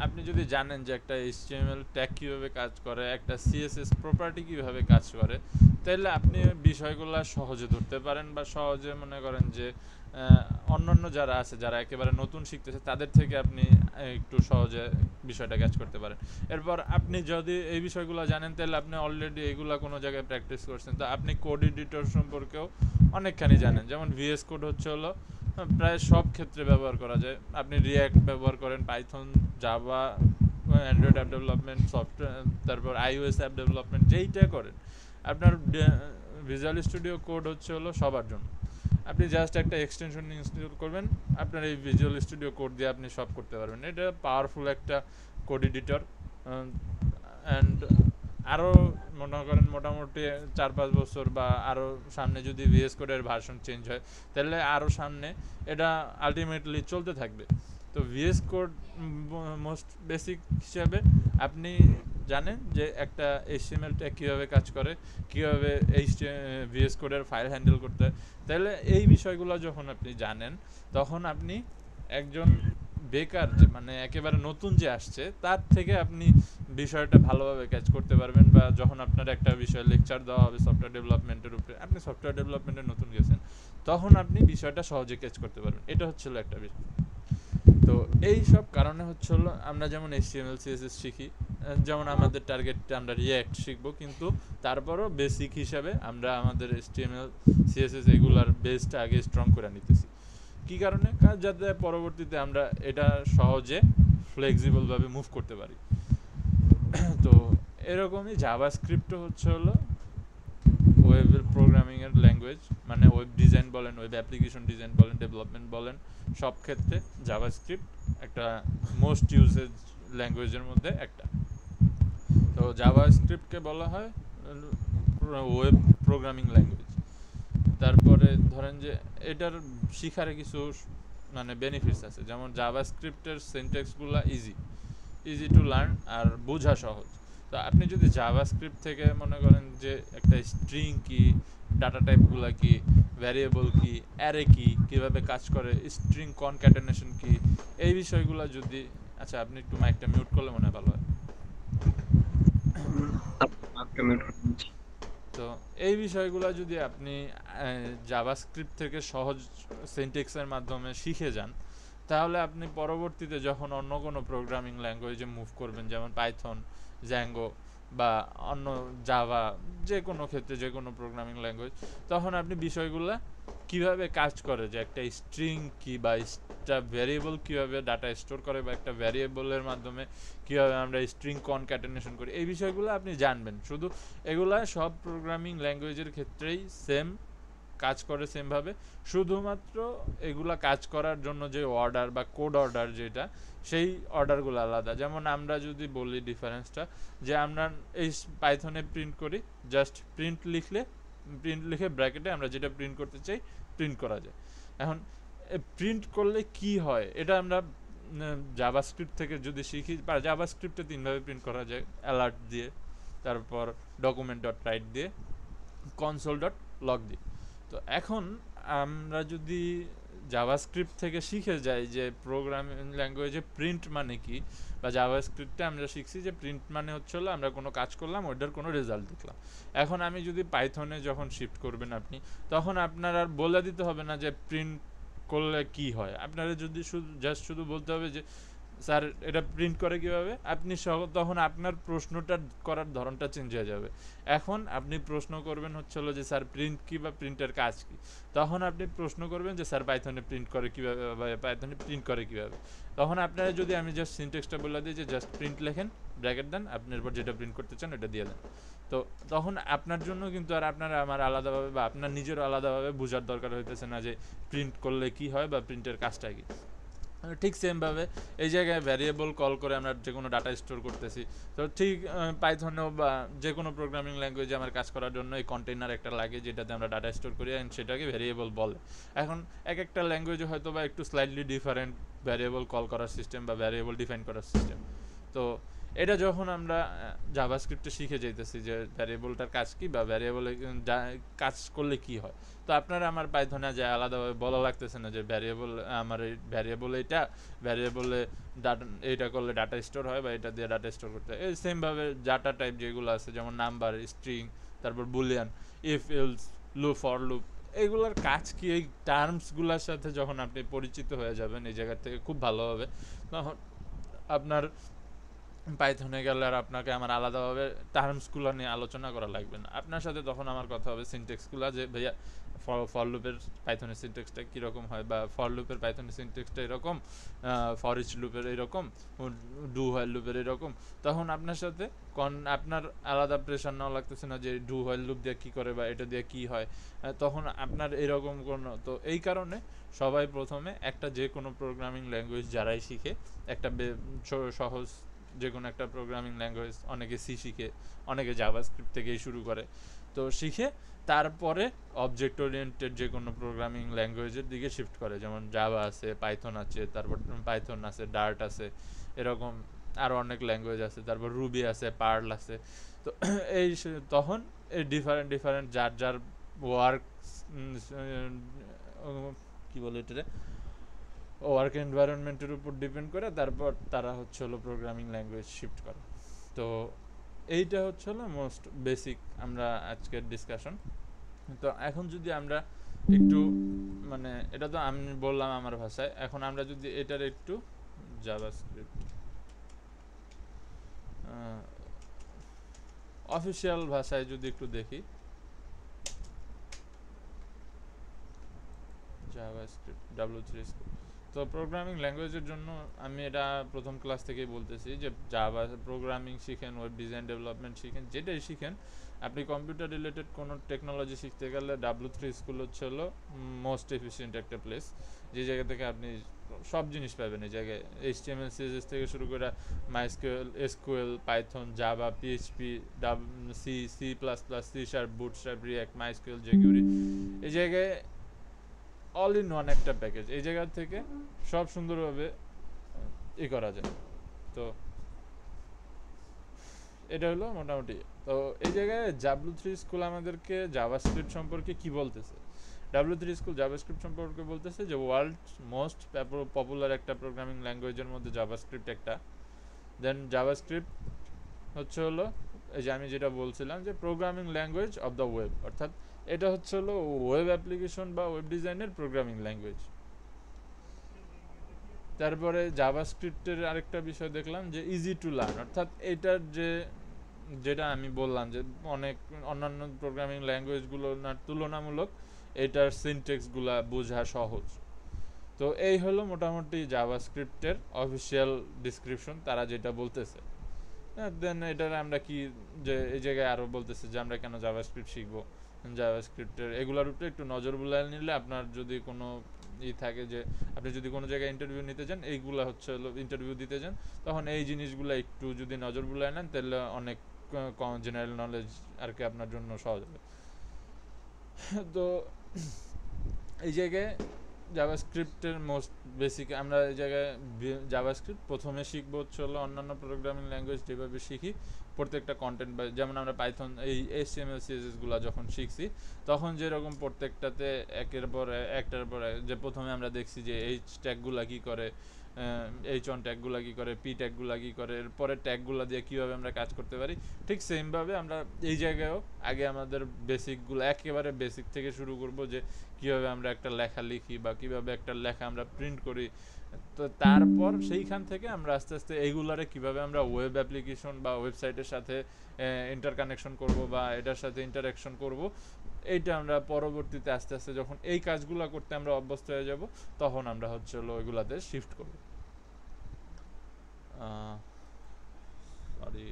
আপনি যদি জানেন যে একটা এইচটিএমএল ট্যাগ কীভাবে কাজ করে, একটা সিএসএস প্রপার্টি কীভাবে কাজ করে, তাহলে আপনি বিষয়গুলো সহজে ধরতে পারেন বা সহজে মনে করেন যে অন্যান্য যারা আছে যারা একেবারে নতুন শিখতেছে তাদের থেকে আপনি একটু সহজে বিষয়টা ক্যাচ করতে পারেন। এরপর আপনি যদি এই বিষয়গুলো জানেন তাহলে আপনি অলরেডি এগুলা কোনো জায়গায় প্র্যাকটিস করছেন, তো আপনি কোড এডিটর সম্পর্কেও অনেকখানি জানেন। যেমন ভিএস কোড হচ্ছে হলো প্রায় সব ক্ষেত্রে ব্যবহার করা যায়। আপনি রিয়্যাক্ট ব্যবহার করেন, Python, Java, Android app development, software, তারপর আইওএস অ্যাপ ডেভেলপমেন্ট, যেইটা করেন আপনার ভিজুয়াল স্টুডিও কোড হচ্ছে হলো সবার জন্য। আপনি জাস্ট একটা এক্সটেনশন ইনস্টল করবেন, আপনার এই ভিজুয়াল স্টুডিও কোড দিয়ে আপনি সব করতে পারবেন। এটা পাওয়ারফুল একটা কোড এডিটর। অ্যান্ড আরও মনে করেন মোটামুটি 4-5 বছর বা আরও সামনে যদি ভিএস কোডের ভার্সন চেঞ্জ হয় তাহলে আরও সামনে এটা আলটিমেটলি চলতে থাকবে। তো ভিএস কোড মোস্ট বেসিক হিসাবে আপনি জানেন যে একটা এইচটিএমএল ট্যাগ কীভাবে কাজ করে, কীভাবে ভিএস কোডের ফাইল হ্যান্ডেল করতে হয়, তাহলে এই বিষয়গুলো যখন আপনি জানেন তখন আপনি একজন বেকার যে মানে একেবারে নতুন যে আসছে তার থেকে আপনি বিষয়টা ভালোভাবে ক্যাচ করতে পারবেন। বা যখন আপনার একটা বিষয়ে লেকচার দেওয়া হবে সফটওয়্যার ডেভেলপমেন্টের উপরে, আপনি সফটওয়্যার ডেভেলপমেন্টে নতুন গেছেন, তখন আপনি বিষয়টা সহজে ক্যাচ করতে পারবেন। এটা হচ্ছিল একটা বিষয়। তো এই সব কারণে হচ্ছে হলো আমরা যেমন এইচটিএমএল সিএসএস শিখি, যেমন আমাদের টার্গেটটা আমরা রিয়্যাক্ট শিখবো, কিন্তু তারপরও বেসিক হিসাবে আমরা আমাদের এইচটিএমএল সিএসএস এগুলার বেসটা আগে স্ট্রং করে নিতেছি। কী কারণে? যাতে পরবর্তীতে আমরা এটা সহজে ফ্লেক্সিবলভাবে মুভ করতে পারি। তো এরকমই জাভাস্ক্রিপ্টও হচ্ছে হলো ওয়েবের প্রোগ্রামিংয়ের ল্যাঙ্গুয়েজ, মানে ওয়েব ডিজাইন বলেন, ওয়েব অ্যাপ্লিকেশন ডিজাইন বলেন, ডেভেলপমেন্ট বলেন, সব ক্ষেত্রে জাভাস্ক্রিপ্ট একটা মোস্ট ইউজেজ ল্যাঙ্গুয়েজের মধ্যে একটা। তো জাভাস্ক্রিপ্টকে বলা হয় ওয়েব প্রোগ্রামিং ল্যাঙ্গুয়েজ। তারপরে ধরেন যে এটার শিখারে কিছু মানে বেনিফিটস আছে, যেমন জাভাস্ক্রিপ্টের সিনট্যাক্সগুলো ইজি টু লার্ন আর বোঝা সহজ। তো আপনি যদি জাভাস্ক্রিপ্ট থেকে মনে করেন যে একটা স্ট্রিং কি, ডাটা টাইপগুলো কি, ভ্যারিয়েবল কি, অ্যারে কি, কীভাবে কাজ করে, স্ট্রিং কনক্যাটেনেশন কি, এই বিষয়গুলো যদি, আচ্ছা আপনি একটু মাইকটা মিউট করলে মনে হয় ভালো হয়। তো এই বিষয়গুলো যদি আপনি জাভাস্ক্রিপ্ট থেকে সহজ সিনট্যাক্সের মাধ্যমে শিখে যান, তাহলে আপনি পরবর্তীতে যখন অন্য কোনো প্রোগ্রামিং ল্যাঙ্গুয়েজে মুভ করবেন, যেমন পাইথন, জ্যাঙ্গো বা অন্য জাভা, যে কোনো ক্ষেত্রে যে কোনো প্রোগ্রামিং ল্যাঙ্গুয়েজ, তখন আপনি বিষয়গুলো কিভাবে কাজ করে, যে একটা স্ট্রিং কি বা একটা ভ্যারিয়েবল কীভাবে ডাটা স্টোর করে, বা একটা ভ্যারিয়েবলের মাধ্যমে কীভাবে আমরা স্ট্রিং কনক্যাটেনেশন করি, এই বিষয়গুলো আপনি জানবেন। শুধু এগুলা সব প্রোগ্রামিং ল্যাঙ্গুয়েজের ক্ষেত্রেই সেম কাজ করে সেমভাবে, শুধুমাত্র এগুলা কাজ করার জন্য যে অর্ডার বা কোড অর্ডার যেটা, সেই অর্ডারগুলো আলাদা। যেমন আমরা যদি বলি ডিফারেন্সটা, যে আমরা এই পাইথনে প্রিন্ট করি, জাস্ট প্রিন্ট লিখে ব্র্যাকেটে আমরা যেটা প্রিন্ট করতে চাই প্রিন্ট করা যায়। এখন প্রিন্ট করলে কি হয় এটা আমরা জাভাস্ক্রিপ্ট থেকে যদি শিখি, বা জাভাস্ক্রিপ্টে 3ভাবে প্রিন্ট করা যায়, অ্যালার্ট দিয়ে, তারপর ডকুমেন্ট ডট রাইট দিয়ে, কনসোল ডট লগ দিয়ে। তো এখন আমরা যদি জাভাস্ক্রিপ্ট থেকে শিখে যাই যে প্রোগ্রামিং ল্যাঙ্গুয়েজে প্রিন্ট মানে কি, বা জাভাস্ক্রিপ্টে আমরা শিখছি যে প্রিন্ট মানে হচ্ছে হলো আমরা কোনো কাজ করলাম, ওইটার কোনো রেজাল্ট দেখলাম। এখন আমি যদি পাইথনে যখন শিফট করবেন আপনি, তখন আপনার আর বলে দিতে হবে না যে প্রিন্ট করলে কি হয়, আপনারা যদি শুধু বলতে হবে যে স্যার এটা প্রিন্ট করে কীভাবে, আপনি তখন আপনার প্রশ্নটা করার ধরনটা চেঞ্জ হয়ে যাবে। এখন আপনি প্রশ্ন করবেন হচ্ছে হলো যে স্যার প্রিন্ট কী বা প্রিন্টের কাজ কী, তখন আপনি প্রশ্ন করবেন যে স্যার পাইথনে প্রিন্ট করে কীভাবে বা পাইথনে প্রিন্ট করে কীভাবে। তখন আপনারা যদি আমি জাস্ট সিনট্যাক্সটা বলে দিই যে জাস্ট প্রিন্ট লেখেন, ব্র্যাকেট দেন, আপনি এরপর যেটা প্রিন্ট করতে চান ওটা দিয়ে দেন, তো তখন আপনার জন্য কিন্তু আর আপনারা আমার আলাদাভাবে বা আপনার নিজের আলাদাভাবে বোঝার দরকার হইতেছে না যে প্রিন্ট করলে কি হয় বা প্রিন্টের কাজটা কী। ঠিক সেমভাবে এই জায়গায় ভ্যারিয়েবল কল করে আমরা যে কোনো ডাটা স্টোর করতেছি, তো ঠিক পাইথনেও বা যে কোনো প্রোগ্রামিং ল্যাঙ্গুয়েজে আমার কাজ করার জন্য এই কন্টেইনার একটা লাগে যেটাতে আমরা ডাটা স্টোর করি, অ্যান্ড সেটাকে ভ্যারিয়েবল বলে। এখন এক একটা ল্যাঙ্গুয়েজে হয়তো বা একটু স্লাইটলি ডিফারেন্ট ভ্যারিয়েবল কল করার সিস্টেম বা ভ্যারিয়েবল ডিফাইন করার সিস্টেম। তো এটা যখন আমরা জাভাস্ক্রিপ্টে শিখে যাইতেছি যে ভ্যারিয়েবলটার কাজ কি বা ভ্যারিয়েবলে কাজ করলে কি হয়, তো আপনারা আমার পাইথনে যে আলাদাভাবে বলা লাগতেছে না যে ভ্যারিয়েবল, আমার এই ভ্যারিয়েবল এইটা, ভ্যারিয়েবলে ডাটা এইটা করলে ডাটা স্টোর হয় বা এটা দিয়ে ডাটা স্টোর করতে হয়। এই সেমভাবে ডাটা টাইপ যেগুলো আছে যেমন নাম্বার, স্ট্রিং, তারপর Boolean, if else, loop, for loop, এইগুলোর কাজ কি, এই টার্মসগুলোর সাথে যখন আপনি পরিচিত হয়ে যাবেন এই জায়গা থেকে খুব ভালোভাবে, তখন আপনার পাইথনে গেলে আর আপনাকে আমার আলাদাভাবে টার্মসগুলো নিয়ে আলোচনা করা লাগবে না। আপনার সাথে তখন আমার কথা হবে সিনটেক্সগুলো, যে ভাইয়া ফর লুপের পাইথনের সিনটেক্সটা কীরকম হয়, বা ফর লুপের পাইথনের সিনটেক্সটা এরকম, ফর ইচ লুপের এরকম, ডু হোয়াইল লুপের এরকম। তখন আপনার সাথে আপনার আলাদা প্রেশার নেওয়া লাগতেছে না যে ডু হোয়াইল লুপ দিয়ে কী করে বা এটা দিয়ে কী হয়। তখন আপনার এরকম কোনো, তো এই কারণে সবাই প্রথমে একটা যে কোনো প্রোগ্রামিং ল্যাঙ্গুয়েজ যারাই শিখে একটা সহজ যে কোনো একটা প্রোগ্রামিং ল্যাঙ্গুয়েজ, অনেকে সি শিখে, অনেকে জাভাস্ক্রিপ্ট থেকেই শুরু করে, তো শিখে তারপরে অবজেক্ট ওরিয়েন্টেড যে কোনো প্রোগ্রামিং ল্যাঙ্গুয়েজের দিকে শিফট করে, যেমন জাভা আছে, পাইথন আছে, তারপর পাইথন আছে, ডার্ট আছে, এরকম আরও অনেক ল্যাঙ্গুয়েজ আছে, তারপর রুবি আছে, পার্ল আছে। তো এই তখন এই ডিফারেন্ট ডিফারেন্ট যার যার ওয়ার্ক, কী বলে এটারে, ওয়ার্ক এনভায়রনমেন্টের উপর ডিপেন্ড করে তারপর তারা হচ্ছে হলো প্রোগ্রামিং ল্যাঙ্গুয়েজ শিফট করে। তো এইটা হচ্ছে হলো মোস্ট বেসিক আমরা আজকের ডিসকাশন। তো এখন যদি আমরা একটু, মানে এটা তো আমি বললাম আমার ভাষায়, এখন আমরা যদি এটার একটু জাভাস্ক্রিপ্ট অফিসিয়াল ভাষায় যদি একটু দেখি, জাভাস্ক্রিপ্ট W3 স্ক্রিপ্ট। তো প্রোগ্রামিং ল্যাঙ্গুয়েজের জন্য আমি এটা প্রথম ক্লাস থেকেই বলতেছি যে জাভা প্রোগ্রামিং শিখেন, ওয়েব ডিজাইন ডেভেলপমেন্ট শিখেন, যেটাই শিখেন, আপনি কম্পিউটার রিলেটেড কোনো টেকনোলজি শিখতে গেলে W3 স্কুল হচ্ছে হলো মোস্ট এফিসিয়েন্ট একটা প্লেস, যে জায়গা থেকে আপনি সব জিনিস পাবেন। এই জায়গায় HTML CSS থেকে শুরু করে MySQL, SQL, Python, Java, PHP, C, C plus plus, C sharp, Bootstrap, React, MySQL, jQuery, এই জায়গায় অল ইন ওয়ান একটা প্যাকেজ। এই জায়গা থেকে সব সুন্দরভাবে করা যায়। তো এটা হলো মোটামুটি। তো এই জায়গায় W3 স্কুল আমাদেরকে জাভাস্ক্রিপ্ট সম্পর্কে কি বলতেছে, W3 স্কুল জাভাস্ক্রিপ্ট সম্পর্কে বলতেছে যে ওয়ার্ল্ড মোস্ট পপুলার একটা প্রোগ্রামিং ল্যাঙ্গুয়েজের মধ্যে জাভাস্ক্রিপ্ট একটা। দেন জাভাস্ক্রিপ্ট হচ্ছে হলো, এই যে আমি যেটা বলছিলাম যে programming language of the web, অর্থাৎ এটা হচ্ছে হলো ওয়েব অ্যাপ্লিকেশন বা ওয়েব ডিজাইনের প্রোগ্রামিং ল্যাঙ্গুয়েজ। তারপরে জাভাস্ক্রিপ্টের আরেকটা বিষয় দেখলাম যে ইজি টু লার্ন, অর্থাৎ এটার যে, যেটা আমি বললাম যে অনেক অন্যান্য প্রোগ্রামিং ল্যাঙ্গুয়েজগুলোর তুলনামূলক এটার সিনটেক্সগুলা বোঝা সহজ। তো এই হলো মোটামুটি জাভাস্ক্রিপ্টের অফিসিয়াল ডিসক্রিপশন, তারা যেটা বলতেছে। দেন এটার আমরা কি, যে এই জায়গায় আরও বলতেছে যে আমরা কেন জাভাস্ক্রিপ্ট শিখবো, জাভাস্ক্রিপ্টের এগুলোর উপরে একটু নজর বুলায় নিলে আপনার যদি কোনো থাকে যে আপনি যদি কোনো জায়গায় ইন্টারভিউ নিতে যান, এইগুলো হচ্ছে ইন্টারভিউ দিতে যান, তখন এই জিনিসগুলো একটু যদি নজর বুলায় নেন তাহলে অনেক জেনারেল নলেজ আর কি আপনার জন্য সহজ হবে। তো এই জায়গায় জাভাস্ক্রিপ্টের মোস্ট বেসিক আমরা এই জায়গায় জাভাস্ক্রিপ্ট প্রথমে শিখবো হচ্ছে হলো অন্যান্য প্রোগ্রামিং ল্যাঙ্গুয়েজ যেভাবে শিখি, প্রত্যেকটা কন্টেন্ট বা যেমন আমরা পাইথন এই HTML CSS গুলা যখন শিখছি, তখন যেরকম প্রত্যেকটাতে একের পর একটার পর যে প্রথমে আমরা দেখছি যে এইচ ট্যাগগুলা কী করে, H1 ট্যাগগুলা কী করে, P ট্যাগগুলা কী করে, এরপরে ট্যাগগুলো দিয়ে কীভাবে আমরা কাজ করতে পারি, ঠিক সেমভাবে আমরা এই জায়গায়ও আগে আমাদের বেসিকগুলো একেবারে বেসিক থেকে শুরু করব, যে কীভাবে আমরা একটা লেখা লিখি বা কীভাবে একটা লেখা আমরা প্রিন্ট করি। তো তারপর সেইখান থেকে আমরা আস্তে আস্তে এইগুলারে কীভাবে আমরা ওয়েব অ্যাপ্লিকেশন বা ওয়েবসাইটের সাথে ইন্টারকানেকশন করব বা এটার সাথে ইন্টারাকশন করব, এইটা আমরা পরবর্তীতে আস্তে আস্তে যখন এই কাজগুলো করতে আমরা অভ্যস্ত হয়ে যাব, তখন আমরা হচ্ছে হলো ওইগুলাতে শিফট করব। সরি,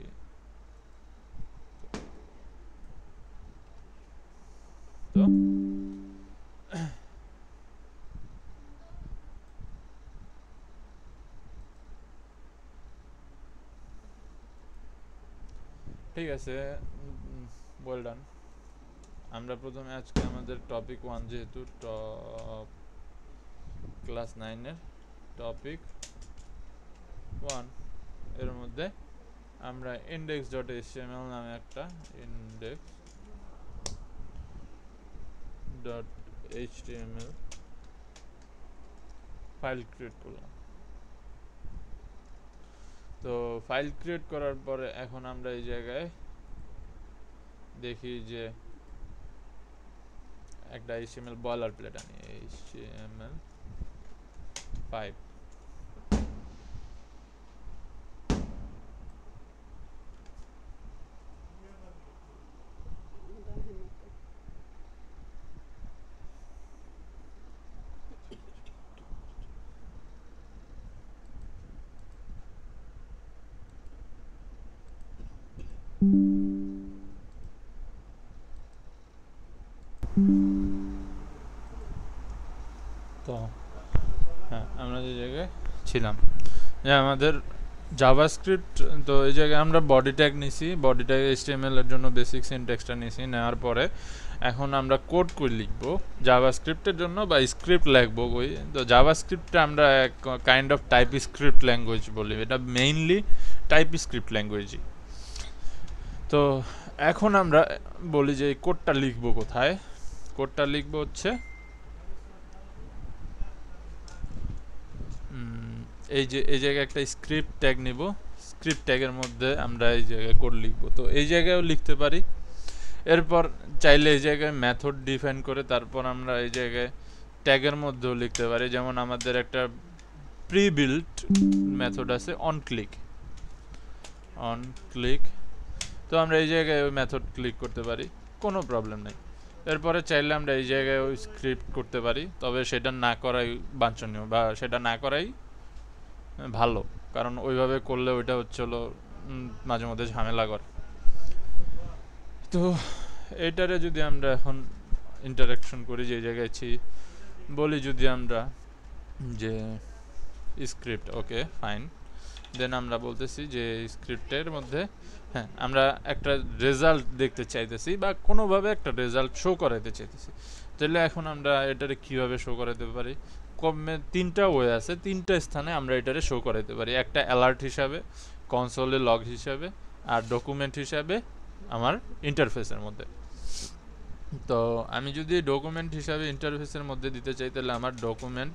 তো ঠিক আছে, ওয়েল ডান। আমরা প্রথমে আজকে আমাদের টপিক 1, যেহেতু ক্লাস 9-এর টপিক 1 এর মধ্যে আমরা index.html নামে একটা index.html ফাইল ক্রিয়েট করলাম। তো ফাইল ক্রিয়েট করার পরে এখন আমরা এই জায়গায় দেখি যে একটা HTML বয়লার প্লেট আনি, HTML5। তো হ্যাঁ, আমরা যে জায়গায় ছিলাম যে আমাদের জাভাস্ক্রিপ্ট, তো এই জায়গায় আমরা বডি ট্যাগ নিছি, বডি ট্যাগ HTML এর জন্য বেসিক সিনট্যাক্সটা নিছি, নেওয়ার পরে এখন আমরা কোড কই লিখবো জাভাস্ক্রিপ্টের জন্য বা স্ক্রিপ্ট লিখবো কই। তো জাভাস্ক্রিপ্টে আমরা এক kind of type script language বলি, এটা মেইনলি টাইপ স্ক্রিপ্ট ল্যাঙ্গুয়েজই। তো এখন আমরা বলি যে এই কোডটা লিখবো কোথায়। কোডটা লিখবো হচ্ছে এই যে এই জায়গায় একটা স্ক্রিপ্ট ট্যাগ নিব, স্ক্রিপ্ট ট্যাগের মধ্যে আমরা এই জায়গায় কোড লিখবো। তো এই জায়গায়ও লিখতে পারি, এরপর চাইলে এই জায়গায় মেথড ডিফাইন করে তারপর আমরা এই জায়গায় ট্যাগের মধ্যেও লিখতে পারি। যেমন আমাদের একটা প্রি বিল্ট মেথড আছে অন ক্লিক, তো আমরা এই জায়গায় ওই মেথড ক্লিক করতে পারি, কোনো প্রবলেম নেই। এরপরে চাইলে আমরা এই জায়গায় ওই স্ক্রিপ্ট করতে পারি, তবে সেটা না করাই বাঞ্ছনীয় বা সেটা না করাই ভালো, কারণ ওইভাবে করলে ওইটা হচ্ছে হলো মাঝে মধ্যে ঝামেলা করে। তো এইটারে যদি আমরা এখন ইন্টারাকশন করি, যে জায়গায় বলি যদি আমরা যে স্ক্রিপ্ট, ওকে ফাইন, দেন আমরা বলতেছি যে স্ক্রিপ্টের মধ্যে হ্যাঁ আমরা একটা রেজাল্ট দেখতে চাইতেছি বা কোনোভাবে একটা রেজাল্ট শো করাইতে চাইতেছি। তাহলে এখন আমরা এটারে কীভাবে শো করাইতে পারি, কমে তিনটা ওয়ে আছে, তিনটা স্থানে আমরা এটারে শো করাইতে পারি। একটা অ্যালার্ট হিসাবে, কনসোলে লগ হিসাবে, আর ডকুমেন্ট হিসাবে আমার ইন্টারফেসের মধ্যে। তো আমি যদি ডকুমেন্ট হিসাবে ইন্টারফেসের মধ্যে দিতে চাই, তাহলে আমার ডকুমেন্ট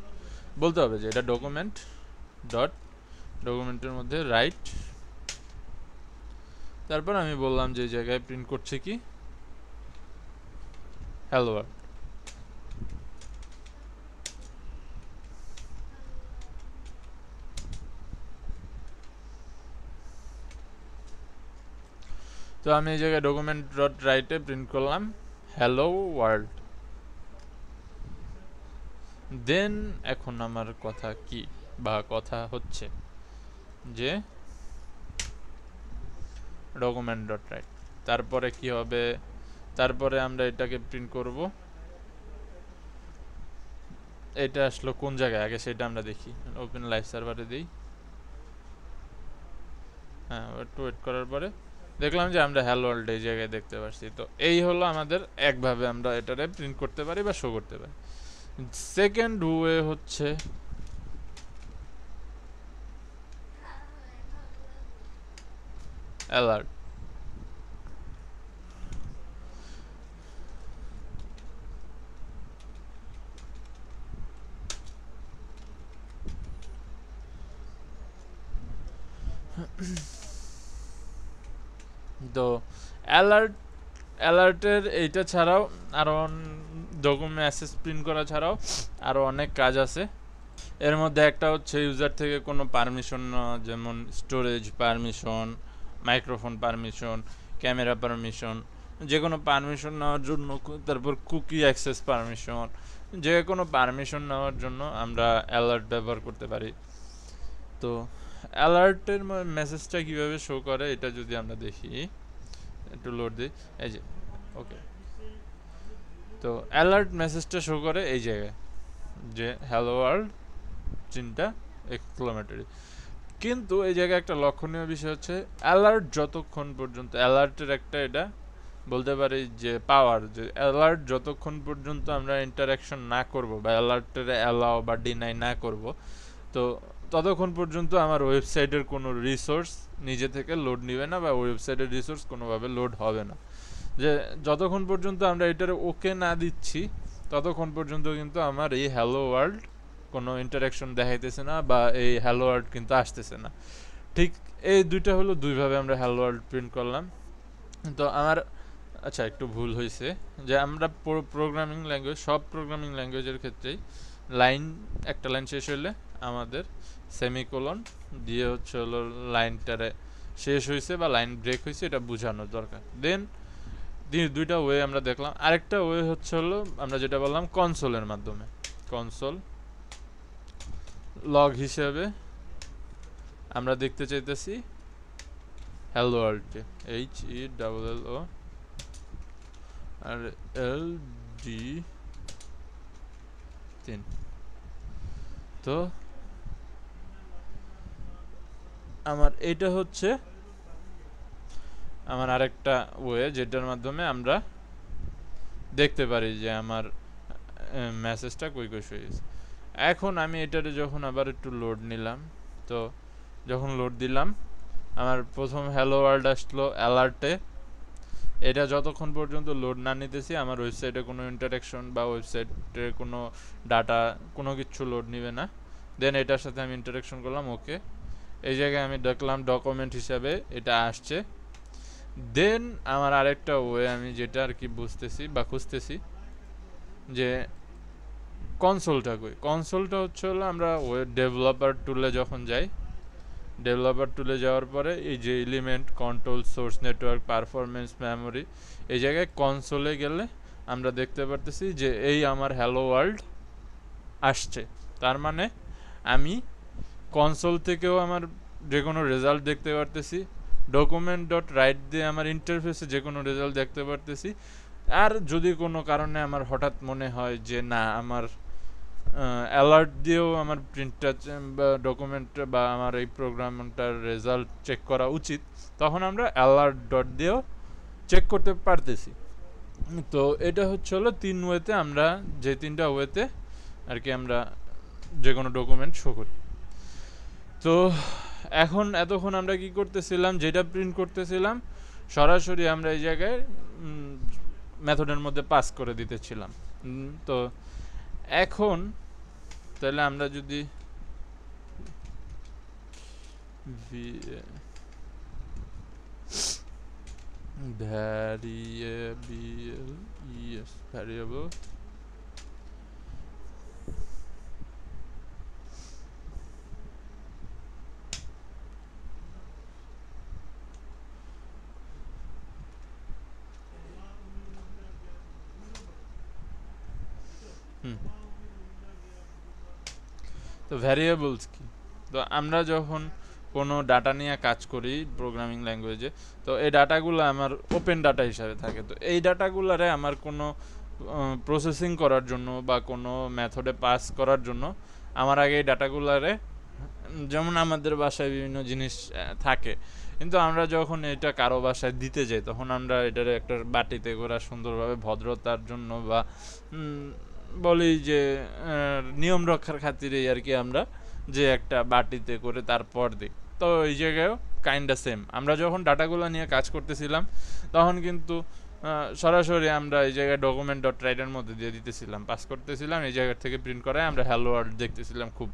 বলতে হবে যে এটা ডকুমেন্ট ডট, ডকুমেন্টের মধ্যে রাইট, তারপর আমি বললাম যে জায়গায় প্রিন্ট করছে কি হ্যালো ওয়ার্ল্ড। তো আমি এই জায়গায় ডকুমেন্ট ডট রাইটে প্রিন্ট করলাম হ্যালো ওয়ার্ল্ড। দেন এখন আমার কথা কি বা কথা হচ্ছে যে ডকুমেন্ট ডট রাইট, তারপরে কি হবে, তারপরে আমরা এটাকে প্রিন্ট করব। এটা আসলো কোন জায়গায় আগে সেটা আমরা দেখি, ওপেন লাইভ সার্ভারে দিই। হ্যাঁ, একটু ওয়েট করার পরে দেখলাম যে আমরা হ্যালো ওয়ার্ল্ড এই জায়গায় দেখতে পাচ্ছি। তো এই হলো আমাদের একভাবে আমরা এটারে প্রিন্ট করতে পারি বা শো করতে পারি। সেকেন্ড ওয়ে হচ্ছে অ্যালার্ট। তো অ্যালার্টের এইটা ছাড়াও আরও ডকুমেন্ট অ্যাক্সেস প্রিন্ট করা ছাড়াও আরও অনেক কাজ আছে। এর মধ্যে একটা হচ্ছে ইউজার থেকে কোনো পারমিশন নেওয়া, যেমন storage permission, microphone permission, camera permission, যে কোনো পারমিশন নেওয়ার জন্য, তারপর কুকি অ্যাক্সেস পারমিশন, যে কোনো পারমিশন নেওয়ার জন্য আমরা অ্যালার্ট ব্যবহার করতে পারি। তো অ্যালার্টের মেসেজটা কীভাবে শো করে এটা যদি আমরা দেখি, একটু লোড দিই, এই যে ওকে। তো অ্যালার্ট মেসেজটা শো করে এই জায়গায় যে হ্যালো ওয়ার্ল্ড চিন্তা এক্সক্লেমেটরি। কিন্তু এই জায়গায় একটা লক্ষণীয় বিষয় হচ্ছে অ্যালার্ট যতক্ষণ পর্যন্ত, অ্যালার্টের একটা এটা বলতে পারি যে পাওয়ার, যে অ্যালার্ট যতক্ষণ পর্যন্ত আমরা ইন্টারাকশন না করব বা অ্যালার্টের অ্যালাও বা ডিনাই না করব, তো ততক্ষণ পর্যন্ত আমার ওয়েবসাইটের কোনো রিসোর্স নিজে থেকে লোড নেবে না বা ওয়েবসাইটের রিসোর্স কোনোভাবে লোড হবে না। যে যতক্ষণ পর্যন্ত আমরা এটার ওকে না দিচ্ছি ততক্ষণ পর্যন্ত কিন্তু আমার এই হ্যালো ওয়ার্ল্ড কোনো ইন্টারাকশন দেখাইতেছে না বা এই হ্যালো ওয়ার্ল্ড কিন্তু আসতেছে না। ঠিক এই দুইটা হলো দুইভাবে আমরা হ্যালো ওয়ার্ল্ড প্রিন্ট করলাম। তো আমার আচ্ছা একটু ভুল হয়েছে যে আমরা প্রোগ্রামিং ল্যাঙ্গুয়েজ সব প্রোগ্রামিং ল্যাঙ্গুয়েজের ক্ষেত্রেই লাইন একটা লাইন শেষ হলে আমাদের সেমিকোলন দিয়ে হচ্ছে হলো লাইনটারে শেষ হয়েছে বা লাইন ব্রেক হয়েছে এটা বোঝানোর দরকার। দেন দুইটা ওয়ে আমরা দেখলাম। আরেকটা ওয়ে হচ্ছে হলো আমরা যেটা বললাম কনসোলের মাধ্যমে। কনসোল লগ হিসেবে আমরা দেখতে চাইতেছি হ্যালো ওয়ার্ল্ডকে HELLO আর LD3। তো আমার এটা হচ্ছে আমার আরেকটা ওয়ে যেটার মাধ্যমে আমরা দেখতে পারি যে আমার মেসেজটা কই কই হয়ে গেছে। এখন আমি এটারে যখন আবার একটু লোড নিলাম, তো যখন লোড দিলাম আমার প্রথম হ্যালো ওয়ার্ল্ড আসলো অ্যালার্টে। এটা যতক্ষণ পর্যন্ত লোড না নিতেছি আমার ওয়েবসাইটে কোনো ইন্টারাকশন বা ওয়েবসাইটের কোনো ডাটা কোনো কিছু লোড নিবে না। দেন এটার সাথে আমি ইন্টারাকশন করলাম, ওকে। এই জায়গায় আমি দেখলাম ডকুমেন্ট হিসাবে এটা আসছে। দেন আমার আরেকটা ওয়ে আমি যেটা আর কি বুঝতেছি বা খুঁজতেছি যে কনসোলটা কই। কনসোলটা হচ্ছে হলো আমরা ওয়েব ডেভেলপার টুলে যখন যাই, ডেভেলপার টুলে যাওয়ার পরে এই যে element control source network performance memory এই জায়গায় কনসোলে গেলে আমরা দেখতে পারতেছি যে এই আমার হ্যালো ওয়ার্ল্ড আসছে। তার মানে আমি কনসোল থেকেও আমার যে কোনো রেজাল্ট দেখতে পারতেছি, ডকুমেন্ট ডট রাইট দিয়ে আমার ইন্টারফেসে যে কোনো রেজাল্ট দেখতে পারতেছি। আর যদি কোনো কারণে আমার হঠাৎ মনে হয় যে না আমার অ্যালার্ট দিয়েও আমার প্রিন্টটা বা ডকুমেন্ট বা আমার এই প্রোগ্রামটার রেজাল্ট চেক করা উচিত, তখন আমরা অ্যালার্ট ডট দিয়েও চেক করতে পারতেছি। তো এটা হচ্ছে হলো 3 ওয়েতে আমরা যে 3টা ওয়েতে আর কি আমরা যে কোনো ডকুমেন্ট শো করি। তো এখন এতক্ষণ আমরা কি করতেছিলাম, যেটা প্রিন্ট করতেছিলাম সরাসরি আমরা এই জায়গায় মেথডের মধ্যে পাস করে দিতেছিলাম। তো এখন তাহলে আমরা যদি ভ্যারিয়েবল তো ভ্যারিয়েবলস কি? তো আমরা যখন কোনো ডাটা নিয়ে কাজ করি প্রোগ্রামিং ল্যাঙ্গুয়েজে, তো এই ডাটাগুলো আমার ওপেন ডাটা হিসাবে থাকে। তো এই ডাটাগুলোরে আমার কোনো প্রসেসিং করার জন্য বা কোনো মেথডে পাস করার জন্য আমার আগে এই ডাটাগুলোরে, যেমন আমাদের বাসায় বিভিন্ন জিনিস থাকে, কিন্তু আমরা যখন এটা কারো বাসায় দিতে যাই তখন আমরা এটার একটা বাটিতে করে সুন্দরভাবে ভদ্রতার জন্য বা বলি যে নিয়ম রক্ষার খাতিরে আর কি আমরা যে একটা বাটিতে করে তারপর দিই। তো এই জায়গায়ও কাইন্ডা সেম, আমরা যখন ডাটাগুলো নিয়ে কাজ করতেছিলাম তখন কিন্তু সরাসরি আমরা এই জায়গায় ডকুমেন্ট ডট রাইটের মধ্যে দিয়ে দিতেছিলাম, পাস করতেছিলাম, এই জায়গা থেকে প্রিন্ট করায় আমরা হ্যালো ওয়ার্ল্ড দেখতেছিলাম খুব।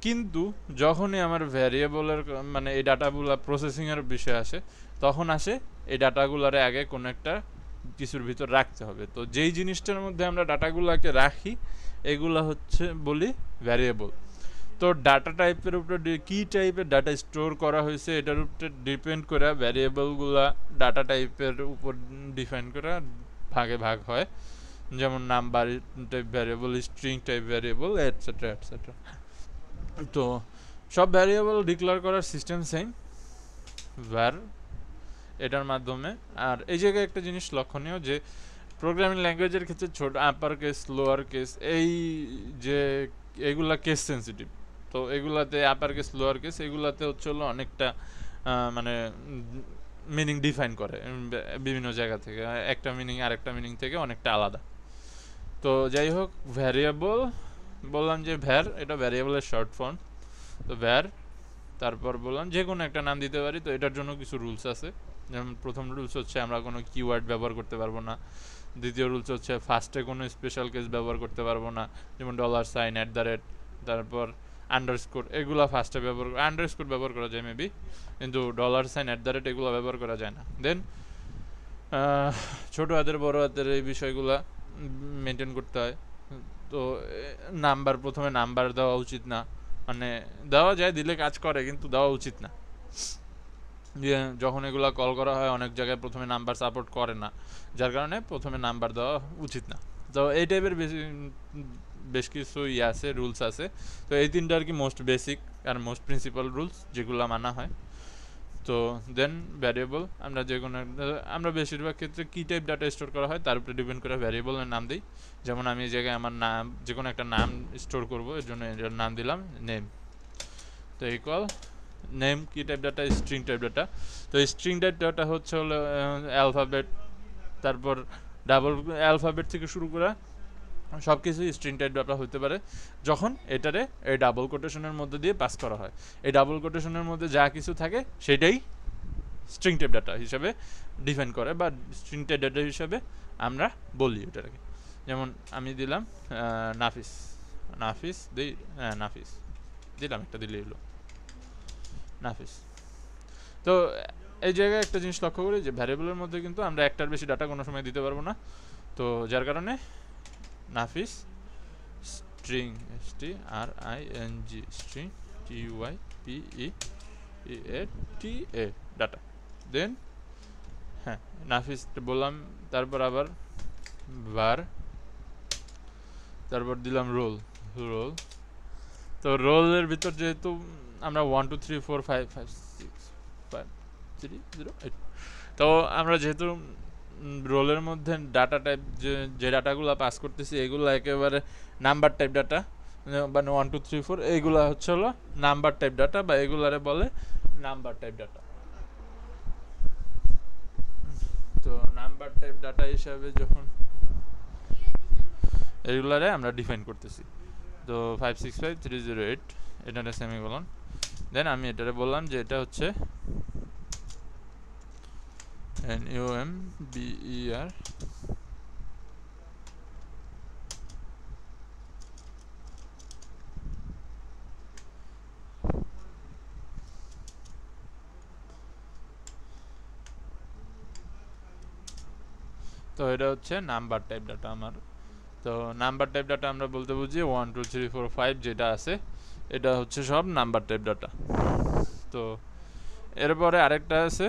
কিন্তু যখনই আমার ভ্যারিয়েবলের মানে এই ডাটাগুলো প্রসেসিংয়ের বিষয় আসে, তখন আসে এই ডাটাগুলোরে আগে কোনো একটা কিছুর ভিতর রাখতে হবে। তো যেই জিনিসটার মধ্যে আমরা ডাটাগুলোকে রাখি এগুলো হচ্ছে বলি ভ্যারিয়েবল। তো ডাটা টাইপের উপরে কী টাইপের ডাটা স্টোর করা হয়েছে এটার উপরে ডিপেন্ড করে ভ্যারিয়েবলগুলা ডাটা টাইপের উপর ডিফাইন করা ভাগে ভাগ হয়, যেমন number type variable, string type variable, etcetera etcetera. তো সব ভ্যারিয়েবল ডিক্লেয়ার করার সিস্টেম সেম, var এটার মাধ্যমে। আর এই জায়গায় একটা জিনিস লক্ষণীয় যে প্রোগ্রামিং ল্যাঙ্গুয়েজের ক্ষেত্রে ছোট আপার কেস লোয়ার কেস এই যে এগুলা কেস সেন্সিটিভ। তো এগুলাতে আপার কেস লোয়ার কেস এগুলাতে হচ্ছে হলো অনেকটা মানে মিনিং ডিফাইন করে বিভিন্ন জায়গা থেকে, একটা মিনিং আরেকটা মিনিং থেকে অনেকটা আলাদা। তো যাই হোক, ভ্যারিয়েবল বললাম যে ভ্যার এটা ভ্যারিয়েবলের শর্ট ফর্ম। তো var তারপর বললাম যে কোনো একটা নাম দিতে পারি। তো এটার জন্য কিছু রুলস আছে। যেমন প্রথম রুলস হচ্ছে আমরা কোনো কিওয়ার্ড ব্যবহার করতে পারবো না। দ্বিতীয় রুলস হচ্ছে ফার্স্টে কোনো স্পেশাল কেস ব্যবহার করতে পারবো না, যেমন $, তারপর আন্ডারস্কোর, এগুলো ফার্স্টে ব্যবহার, আন্ডারস্কোর ব্যবহার করা যায় মেবি, কিন্তু $, এগুলো ব্যবহার করা যায় না। দেন ছোট হাতের বড় হাতের এই বিষয়গুলা মেনটেন করতে হয়। তো নাম্বার, প্রথমে নাম্বার দেওয়া উচিত না, মানে দেওয়া যায়, দিলে কাজ করে, কিন্তু দেওয়া উচিত না। যখন এগুলা কল করা হয় অনেক জায়গায় প্রথমে নাম্বার সাপোর্ট করে না, যার কারণে প্রথমে নাম্বার দেওয়া উচিত না। তো এই টাইপের বেশ কিছু আছে, রুলস আছে। তো এই তিনটা আর কি মোস্ট বেসিক আর মোস্ট প্রিন্সিপাল রুলস, যেগুলো মানা হয়। তো দেন ভ্যারিয়েবল, আমরা যে কোনো, আমরা বেশিরভাগ ক্ষেত্রে কি টাইপ ডাটা স্টোর করা হয় তার উপরে ডিপেন্ড করে ভ্যারিয়েবলের নাম দিই। যেমন আমি এই জায়গায় আমার নাম, যে কোনো একটা নাম স্টোর করবো, এর জন্য এর নাম দিলাম নেম। তো ইকুয়াল নেম কি type data, string type data. তো স্ট্রিং টাইপ ডাটা হচ্ছে হলো অ্যালফাবেট, তারপর ডাবল অ্যালফাবেট থেকে শুরু করে সব কিছুই স্ট্রিং টাইপ ডাটা হতে পারে, যখন এটারে এই ডাবল কোটেশনের মধ্যে দিয়ে পাস করা হয়। এই ডাবল কোটেশনের মধ্যে যা কিছু থাকে সেটাই স্ট্রিং টাইপ ডাটা হিসাবে ডিফাইন করে, বা স্ট্রিং টাইপ ডাটা হিসাবে আমরা বলি এটাকে। যেমন আমি দিলাম নাফিস, নাফিস দিই, নাফিস দিলাম, একটা দিলেই হলো নাফিস। তো এই জায়গায় একটা জিনিস লক্ষ্য করি যে ভ্যারিয়েবলের মধ্যে কিন্তু আমরা একটার বেশি ডাটা কোনো সময় দিতে পারবো না। তো যার কারণে নাফিস string, STRING, string TYPETA data. দেন হ্যাঁ, নাফিস বললাম, তারপর আবার var, তারপর দিলাম রোল, রোল। তো রোলের ভিতর যেহেতু আমরা 1 2 3 4 5 5 6 5 3 0 8, তো আমরা যেহেতু রোলের মধ্যে ডাটা টাইপ, যে ডাটাগুলো পাস করতেছি এগুলো একেবারে নাম্বার টাইপ ডাটা, মানে 1 2 3 4, এইগুলো হচ্ছে হলো নাম্বার টাইপ ডাটা, বা এগুলারে বলে নাম্বার টাইপ ডাটা। তো নাম্বার টাইপ ডাটা হিসাবে যখন এগুলারে আমরা ডিফাইন করতেছি, তো 565308 এটারে সেমিকোলন, দেন আমি এটারে বললাম যে এটা হচ্ছে NUMBER তো এটা হচ্ছে নাম্বার টাইপ ডাটা আমার। তো নাম্বার টাইপ ডাটা আমরা বলতে বুঝি 1 2 3 4 5 যেটা আছে এটা হচ্ছে সব নাম্বার টাইপ ডাটা। তো এরপরে আরেকটা আছে,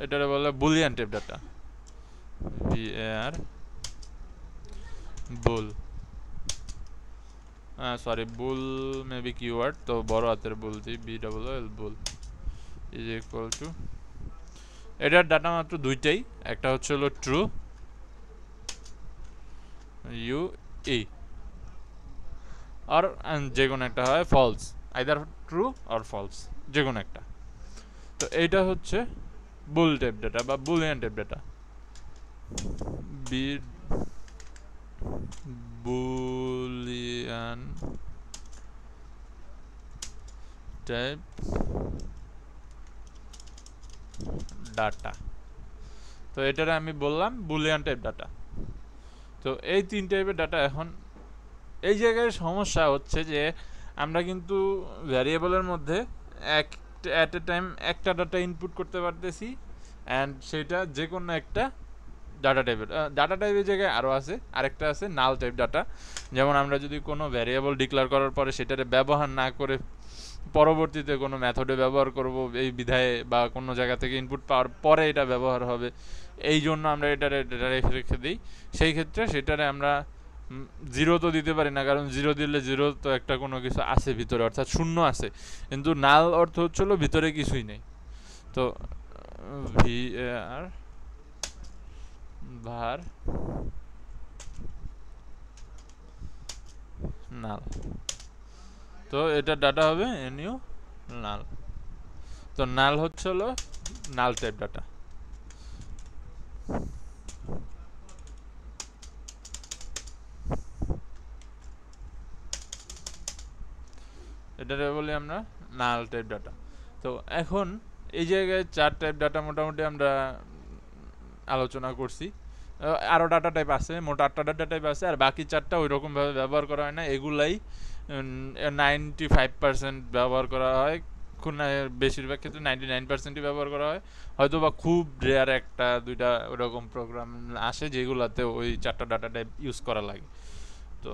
এটারে বলে বুলিয়ান টাইপ ডাটা, BAR বুল, সরি বুল মেবি কিওয়ার্ড, তো বড় হাতের বুল দিই, BOOL bull is equal two, এটার ডাটা মাত্র দুইটাই, একটা হচ্ছে হলো ট্রু UE, আর যে কোনো একটা হয় ফলস, আইদার ট্রু আর ফলস, যে কোনো একটা। তো এইটা হচ্ছে বুল টাইপ ডাটা বা Boolean type data, Boolean type data. তো এটারে আমি বললাম বুলিয়ান টাইপ ডাটা। তো এই তিন টাইপের ডাটা। এখন এই জায়গায় সমস্যা হচ্ছে যে আমরা কিন্তু ভ্যারিয়েবলের মধ্যে অ্যাট এ টাইম একটা ডাটা ইনপুট করতে পারতেছি, অ্যান্ড সেটা যে কোনো একটা ডাটা টাইপের জায়গায় আরও আছে, আরেকটা আছে নাল টাইপ ডাটা। যেমন আমরা যদি কোনো ভ্যারিয়েবল ডিক্লেয়ার করার পরে সেটারে ব্যবহার না করে পরবর্তীতে কোনো মেথডে ব্যবহার করব এই বিধায়, বা কোনো জায়গা থেকে ইনপুট পাওয়ার পরে এটা ব্যবহার হবে, এই জন্য আমরা এটারে রেখে দিই। সেই ক্ষেত্রে সেটারে আমরা জিরো তো দিতে পারি না, কারণ জিরো দিলে জিরো তো একটা কোনো কিছু আছে ভিতরে, অর্থাৎ শূন্য আছে, কিন্তু নাল অর্থ হচ্ছিল ভিতরে কিছুই নেই। তো var নাল, তো এটা ডাটা হবে NU নাল। তো নাল হচ্ছে হলো নাল টাইপ ডাটা। এটারে বলি আমরা নাল টাইপ ডাটা। তো এখন এই জায়গায় 4 টাইপ ডাটা মোটামুটি আমরা আলোচনা করছি। আরও ডাটা টাইপ আছে, মোট 8টা ডাটা টাইপ আছে, আর বাকি 4টা ওই রকমভাবে ব্যবহার করা হয় না। এগুলাই 95% ব্যবহার করা হয়, বেশিরভাগ ক্ষেত্রে 99%ই ব্যবহার করা হয়। হয়তো বা খুব রেয়ার একটা দুইটা ওরকম প্রোগ্রাম আসে যেগুলাতে ওই 4টা ডাটা টাইপ ইউজ করা লাগে। তো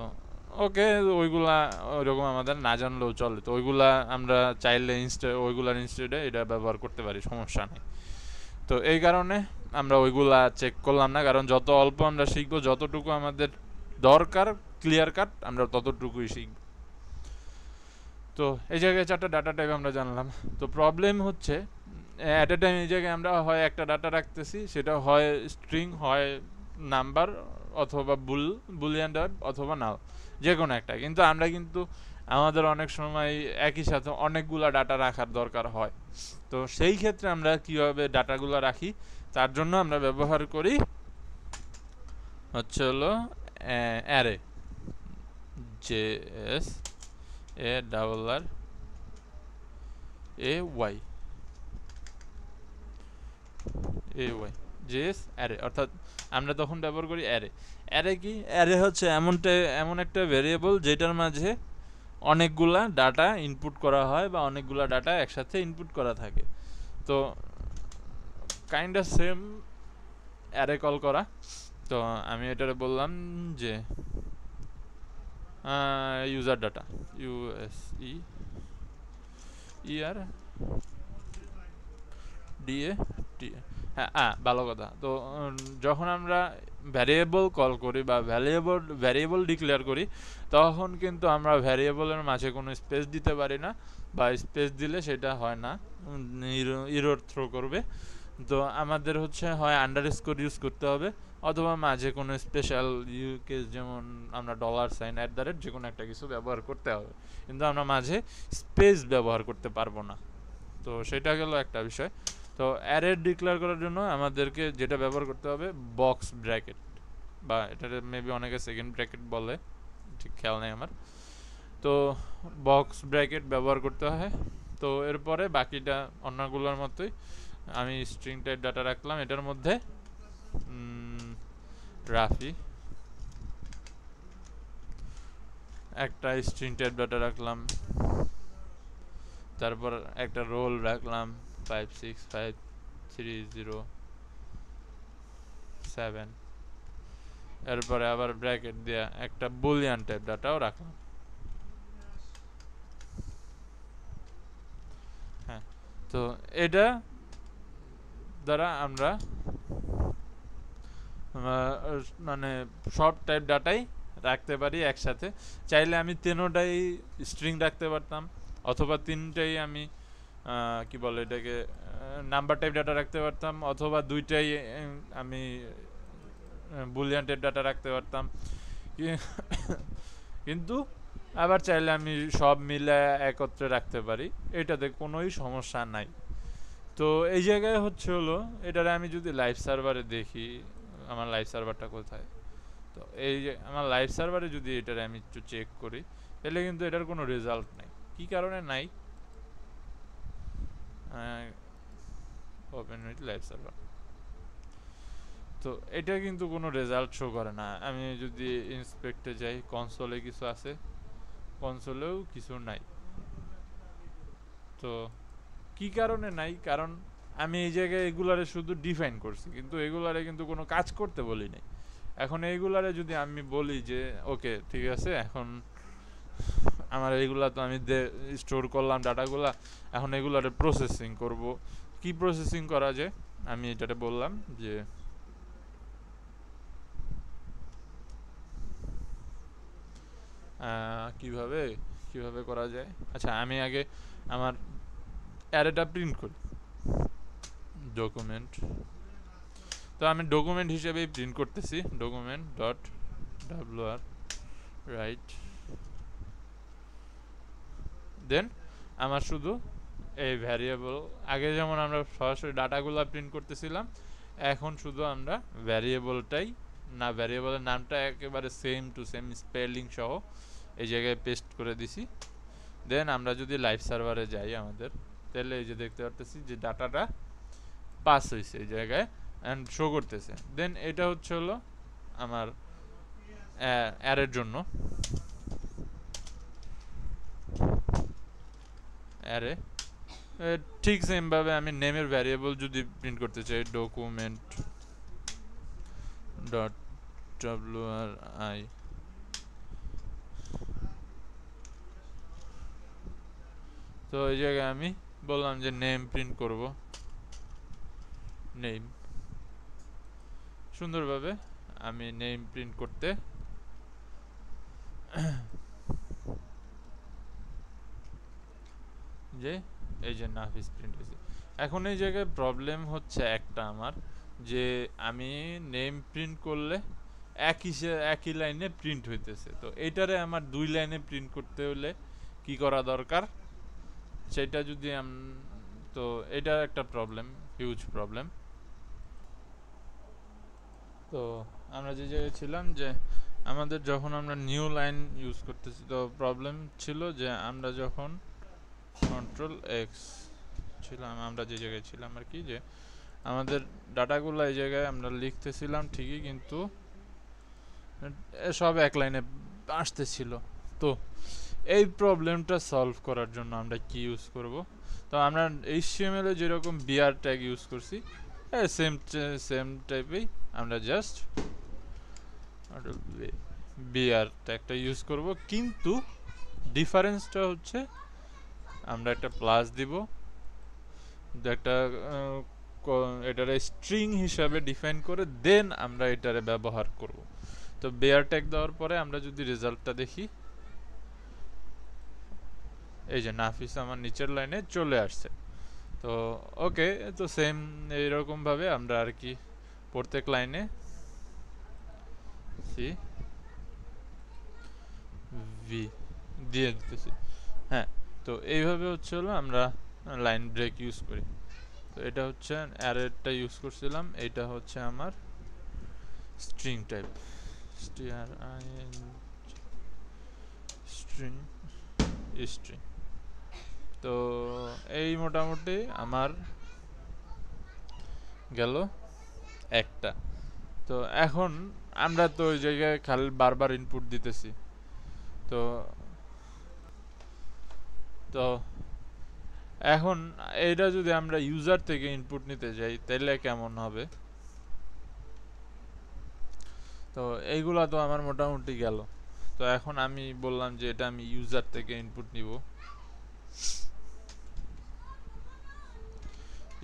ওকে, ওইগুলা ওইরকম আমাদের না জানলেও চলে। তো ওইগুলা আমরা চাইলে ওইগুলার ইনস্টেডে এটা ব্যবহার করতে পারি, সমস্যা নেই। তো এই কারণে আমরা ওইগুলা চেক করলাম না, কারণ যত অল্প আমরা শিখবো, যতটুকু আমাদের দরকার ক্লিয়ার কাট আমরা ততটুকুই শিখব। তো এই জায়গায় 4টা ডাটা টাইপ আমরা জানলাম। তো প্রবলেম হচ্ছে অ্যাট এ টাইম এই জায়গায় আমরা হয় একটা ডাটা রাখতেছি, সেটা হয় স্ট্রিং, হয় নাম্বার, অথবা বুলিয়ান টাইপ, অথবা নাল, যে কোনো একটা। কিন্তু আমরা কিন্তু আমাদের অনেক সময় একই সাথে অনেকগুলা ডাটা রাখার দরকার হয়। তো সেই ক্ষেত্রে আমরা কীভাবে ডাটাগুলো রাখি, তার জন্য আমরা ব্যবহার করি হচ্ছে হলো array, JS ARRAY, JS array, অর্থাৎ আমরা তখন ব্যবহার করি অ্যারে। অ্যারে কি? অ্যারে হচ্ছে এমন একটা ভেরিয়েবল যেটার মাঝে অনেকগুলা ডাটা ইনপুট করা হয় বা অনেকগুলা ডাটা একসাথে ইনপুট করা থাকে। তো kind of same array call করা। তো আমি এটারে বললাম যে ইউজার ডাটা, USERDA, হ্যাঁ ভালো কথা। তো যখন আমরা ভ্যারিয়েবল কল করি বা ভ্যারিয়েবল ডিক্লেয়ার করি, তখন কিন্তু আমরা ভ্যারিয়েবলের মাঝে কোনো স্পেস দিতে পারি না, বা স্পেস দিলে সেটা হয় না, ইরর থ্রো করবে। তো আমাদের হচ্ছে হয় আন্ডারস্কোর ইউজ করতে হবে, অথবা মাঝে কোনো স্পেশাল কেস, যেমন আমরা $, যে কোনো একটা কিছু ব্যবহার করতে হবে, কিন্তু আমরা মাঝে স্পেস ব্যবহার করতে পারবো না। তো সেটা গেল একটা বিষয়। তো অ্যারে ডিক্লেয়ার করার জন্য আমাদেরকে যেটা ব্যবহার করতে হবে, বক্স ব্র্যাকেট, বা এটা মেবি অনেকে সেকেন্ড ব্র্যাকেট বলে, ঠিক খেয়াল নেই আমার। তো বক্স ব্র্যাকেট ব্যবহার করতে হয়। তো এরপরে বাকিটা অন্যগুলোর মতোই আমি স্ট্রিং টাইপ ডাটা রাখলাম, এটার মধ্যে রাফি একটা স্ট্রিং টাইপ ডাটা রাখলাম, তারপর একটা রোল রাখলাম 565307, এরপরে আবার ব্র্যাকেট দিয়ে একটা বুলিয়ান টাইপ ডাটাও রাখলাম। হ্যাঁ, তো এটা দ্বারা আমরা মানে সব টাইপ ডাটাই রাখতে পারি একসাথে। চাইলে আমি 3টাই স্ট্রিং রাখতে পারতাম, অথবা 3টাই আমি কি বলে এটাকে নাম্বার টাইপ ডাটা রাখতে পারতাম, অথবা 2টাই আমি বুলিয়ান টাইপ ডাটা রাখতে পারতাম। কিন্তু আবার চাইলে আমি সব মিলে একত্রে রাখতে পারি, এটাতে কোনোই সমস্যা নাই। তো এই জায়গায় হচ্ছে হলো, এটারে আমি যদি লাইভ সার্ভারে দেখি, আমার লাইভ সার্ভারটা কোথায়, তো এই যে আমার লাইভ সার্ভারে যদি এটারে আমি একটু চেক করি, তাহলে কিন্তু এটার কোনো রেজাল্ট নাই। কি কারণে নাই? ওপেন উইথ লাইভ সার্ভার, তো এটা কিন্তু কোনো রেজাল্ট শো করে না। আমি যদি ইন্সপেক্টে যাই, কনসোলে কিছু আছে, কনসোলেও কিছু নাই। তো কি কারণে নাই? কারণ আমি এই জায়গায় এগুলারে শুধু ডিফাইন করছি, কিন্তু এগুলারে কিন্তু কোনো কাজ করতে বলি নাই। এখন এইগুলারে যদি আমি বলি যে ওকে ঠিক আছে, এখন আমার এইগুলা তো আমি স্টোর করলাম ডাটাগুলা, এখন এগুলারে প্রসেসিং করব, কি প্রসেসিং করা যায়? আমি এটাতে বললাম যে কিভাবে করা যায়। আচ্ছা, আমি আগে আমার অ্যারেটা প্রিন্ট করি, ডকুমেন্ট। তো আমি ডকুমেন্ট হিসেবেই প্রিন্ট করতেছি, ডকুমেন্ট ডট wr রাইট। দেন আমার শুধু এই ভ্যারিয়েবল, আগে যেমন আমরা সরাসরি ডাটাগুলো প্রিন্ট করতেছিলাম, এখন শুধু আমরা ভ্যারিয়েবলটাই না, ভ্যারিয়েবলের নামটা একেবারে সেম টু সেম স্পেলিং সহ এই জায়গায় পেস্ট করে দিছি। দেন আমরা যদি লাইভ সার্ভারে যাই আমাদের, তাহলে এই যে দেখতে পারতেছি যে ডাটাটা পাস হয়েছে এই জায়গায় অ্যান্ড শো করতেছে। দেন এটা হচ্ছে হলো আমার অ্যারের জন্য অ্যারে। ঠিক সেমভাবে আমি নেমের ভ্যারিয়েবল যদি প্রিন্ট করতে চাই, ডকুমেন্ট ডট wri, তো এই জায়গায় আমি বললাম যে নেম প্রিন্ট করব, নেম সুন্দরভাবে আমি নেম প্রিন্ট করতে যে এই যে নাফিস প্রিন্ট হয়েছে। এখন এই জায়গায় প্রবলেম হচ্ছে একটা আমার, যে আমি নেম প্রিন্ট করলে একই লাইনে প্রিন্ট হইতেছে, তো এইটারে আমার 2 লাইনে প্রিন্ট করতে হলে কি করা দরকার সেটা যদি তো এটা একটা প্রবলেম, হিউজ প্রবলেম। তো আমরা যে জায়গায় ছিলাম যে আমাদের যখন আমরা নিউ লাইন ইউজ করতেছি, তো প্রবলেম ছিল যে আমরা যখন কন্ট্রোল এক্স ছিলাম, আমরা যে জায়গায় ছিলাম আর কি, যে আমাদের ডাটাগুলো এই জায়গায় আমরা লিখতেছিলাম ঠিকই, কিন্তু সব এক লাইনে আসতেছিল। তো এই প্রবলেমটা সলভ করার জন্য আমরা কি ইউজ করব, তো আমরা HTML এ যেরকম বিআর ট্যাগ ইউজ করছি সেম টাইপেই আমরা জাস্ট বিআর ট্যাগটা ইউজ করব, কিন্তু ডিফারেন্সটা হচ্ছে আমরা একটা প্লাস দিব, একটা এটারে স্ট্রিং হিসাবে ডিফাইন করে দেন আমরা এটারে ব্যবহার করব। তো বিআর ট্যাগ দেওয়ার পরে আমরা যদি রেজাল্টটা দেখি, এই যে নাফিস আমার নিচের লাইনে চলে আসছে। তো ওকে, তো সেম এইরকম ভাবে আমরা আর কি প্রত্যেক লাইনে সি ভি দিয়ে দিতেছি। হ্যাঁ, তো এইভাবে হচ্ছে হলো আমরা লাইন ব্রেক ইউজ করি। তো এটা হচ্ছে অ্যারেটা ইউজ করছিলাম, এটা হচ্ছে আমার স্ট্রিং টাইপ, স্ট্রিং স্ট্রিং। তো এই মোটামুটি আমার গেল একটা। তো এখন আমরা তো ওই জায়গায় খালি বারবার ইনপুট দিতেছি, তো তো এখন এইটা যদি আমরা ইউজার থেকে ইনপুট নিতে যাই তাহলে কেমন হবে। তো এইগুলা তো আমার মোটামুটি গেল। তো এখন আমি বললাম যে এটা আমি ইউজার থেকে ইনপুট নিব,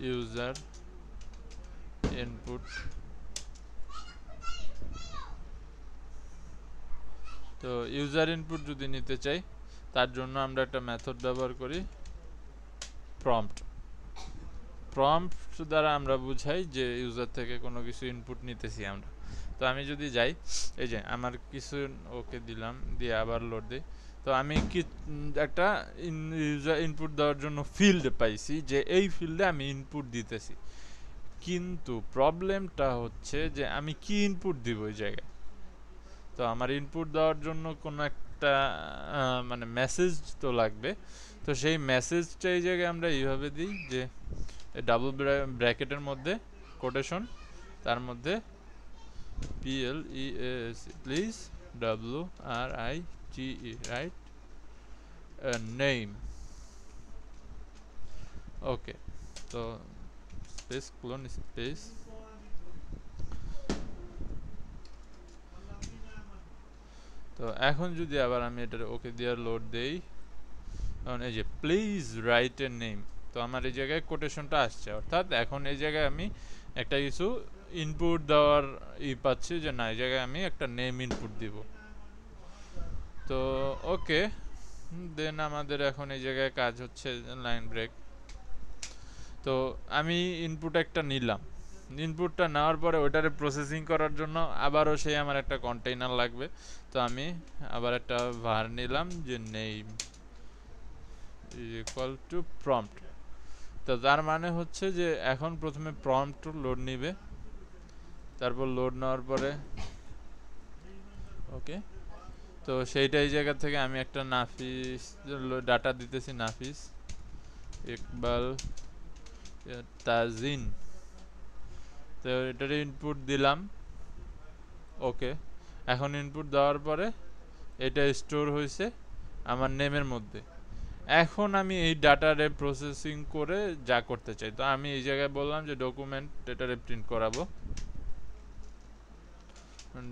ইউজার ইনপুট। তো ইউজার ইনপুট যদি নিতে চাই তার জন্য আমরা একটা মেথড ব্যবহার করি, প্রম্পট। প্রম্পট দ্বারা আমরা বুঝাই যে ইউজার থেকে কোনো কিছু ইনপুট নিতেছি আমরা। তো আমি যদি যাই, এই যে আমার কিছু ওকে দিলাম, দিয়ে আবার লোড দিই, তো আমি কি একটা ইউজার ইনপুট দেওয়ার জন্য ফিল্ড পাইছি, যে এই ফিল্ডে আমি ইনপুট দিতেছি। কিন্তু প্রবলেমটা হচ্ছে যে আমি কি ইনপুট দিব ওই জায়গায়। তো আমার ইনপুট দেওয়ার জন্য কোনো একটা মানে মেসেজ তো লাগবে। তো সেই মেসেজটা এই জায়গায় আমরা এইভাবে দিই যে ডাবল ব্র্যাকেটের মধ্যে কোটেশন, তার মধ্যে PLEAS, please WRITE, write name. Okay, তো স্পেস ক্লোন স্পেস, তো এখন যদি আবার আমি এটা ওকে দিয়ে লোড দেই, তখন এই যে প্লিজ রাইট এ নেম, তো আমার এই জায়গায় কোটেশনটা আসছে, অর্থাৎ এখন এই জায়গায় আমি একটা কিছু ইনপুট দেওয়ার পাচ্ছি, যে না এই জায়গায় আমি একটা নেম ইনপুট দিব। তো ওকে, দেন আমাদের এখন এই জায়গায় কাজ হচ্ছে লাইন ব্রেক। তো আমি ইনপুট একটা নিলাম, ইনপুটটা নেওয়ার পরে ওইটারে প্রসেসিং করার জন্য আবারও সেই আমার একটা কন্টেইনার লাগবে। তো আমি আবার একটা var নিলাম যে নেম ইকুয়াল টু প্রম্পট। তো তার মানে হচ্ছে যে এখন প্রথমে প্রম্পট লোড নিবে, তারপর লোড নেওয়ার পরে ওকে তো সেইটা এই জায়গা থেকে আমি একটা নাফিস ডাটা দিতেছি, নাফিস ইকবাল তাজিন। তো এটার ইনপুট দিলাম, ওকে। এখন ইনপুট দেওয়ার পরে এটা স্টোর হয়েছে আমার নেমের মধ্যে। এখন আমি এই ডাটারে প্রসেসিং করে যা করতে চাই, তো আমি এই জায়গায় বললাম যে ডকুমেন্ট এটারে প্রিন্ট করাবো,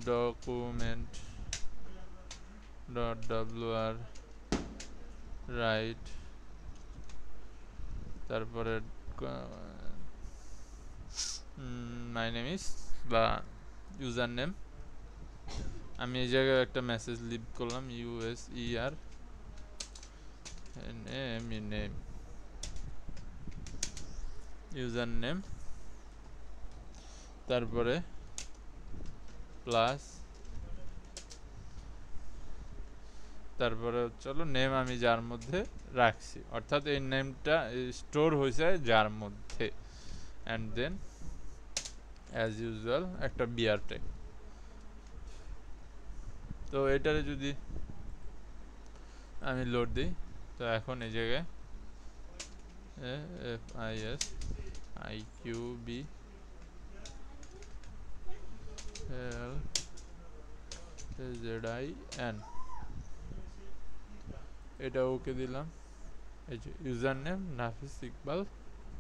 ডকুমেন্ট ডট wr রাইট, তারপরে মাই নেম ইজ বা ইউজার নেম, আমি এই জায়গায় একটা মেসেজ লিভ করলাম user নেম ইউজার নেম, তারপরে প্লাস, তারপরে চলো নেম আমি যার মধ্যে রাখছি, অর্থাৎ এই নেমটা স্টোর হয়েছে যার মধ্যে, অ্যান্ড দেন অ্যাজ ইউজুয়াল একটা বিআর ট্যাগ। তো এটারে যদি আমি লোড দিই, তো এখন এই জায়গায় FIS IQB LZIN, এটা ওকে দিলাম, এই যে ইউজার নেম নাফিস ইকবাল